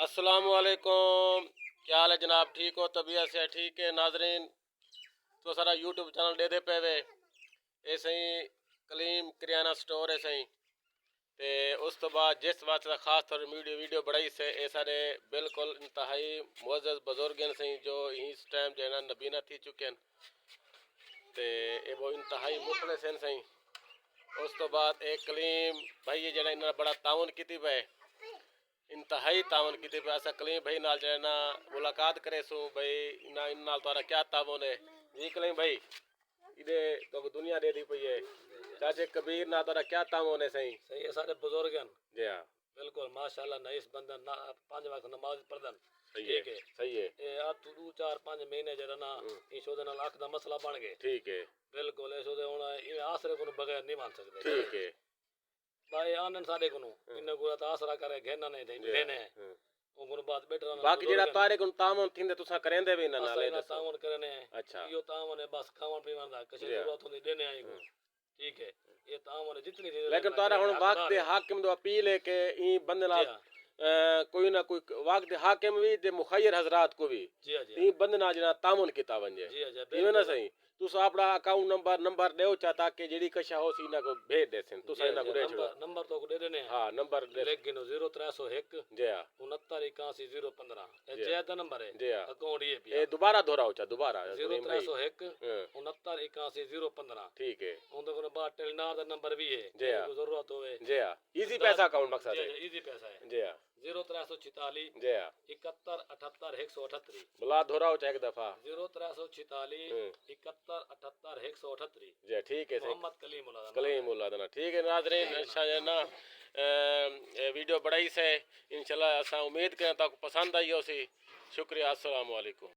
अस्सलामुअलैकुम। क्या हाल है जनाब? ठीक हो? तबीयत से ठीक है नाजरीन? तो सारा यूट्यूब चैनल दे दे पे वे ये सही कलीम किरियाना स्टोर है सही ते उस तो बाद जिस बात का खास तौर वीडियो बढ़ाई से ये सारे बिल्कुल इंतहाई मुअज़्ज़ज़ बुजुर्ग हैं सही जो इस टाइम जो है ना नबीना थी चुके हैं ते ये वो इंतहाई मुखलिस हैं सही। उस तो बाद एक कलीम भाई ये जरा इन्होंने बड़ा ताउन की पे इंतहाई तावन की असा कलीम भाई नाल जो है ना मुलाकात करे सू भाई ना इन नाल तारा क्या तावन है जी कलीम भाई इधे तो दुनिया दे दी पई है चाचे कबीर ना तारा क्या तावन है सही सही है सारे बुजुर्ग हैं जी हाँ बिल्कुल माशाल्लाह नईस बंदन ना 5 वक्त नमाज पढ़दन सही ठीक है सही है ये आ तू 4-5 महीने जरा ना इशो दे नाल अख दा मसला बन गए ठीक है बिल्कुल इशो दे हुन ये आसरे को बगैर नहीं मान सकते ठीक है भाई आनंद साडे को इन को तो आसरा करे घेना नहीं थे लेने उन बाद बैठना बाकी जेड़ा तारे को तावन थिंदे तुसा करेंदे भी ना नाले असा तावन करने अच्छा यो तावन है बस खावन पीवन दा कसे जरूरत होंदी देने आई को ठीक है ये तावन जितनी लेकिन तारा हुन वक्त दे हाकिम दो अपील है कि ई बंदे नाल कोई ना कोई वक्त दे हाकिम भी ते मुखय्यर हजरात को भी जी जी ई बंदे ना जना तावन किता वंजे जी जी इवे ना सही तुस अपना अकाउंट नंबर देओ चा ताकि जेडी कशा हो सी ना को भेज देसन तुस इना को दे छड़ो नंबर तो को दे देने हां नंबर लेकिन 0301 जी हां 6981 ये ज्यादा नंबर है जी हां अकाउंट ये भी ए दोबारा दोहराओ चा दोबारा 0301 6981 ठीक है उन तो बाद टेलनार दा नंबर भी है जी हां जरूरत होवे जी हां इजी पैसा अकाउंट मकसद है इजी पैसा है जी हां 0346 जी हां 71 78 138 बुला दोहराओ चा एक दफा 0346 71 78 138 जी ठीक है मोहम्मद कलीमुल्लाह दना ठीक है नाज़रीन अच्छा है ना वीडियो बढ़ाई से इंशाल्लाह असा उम्मीद करें तक पसंद आई हो सी शुक्रिया अस्सलाम वालेकुम।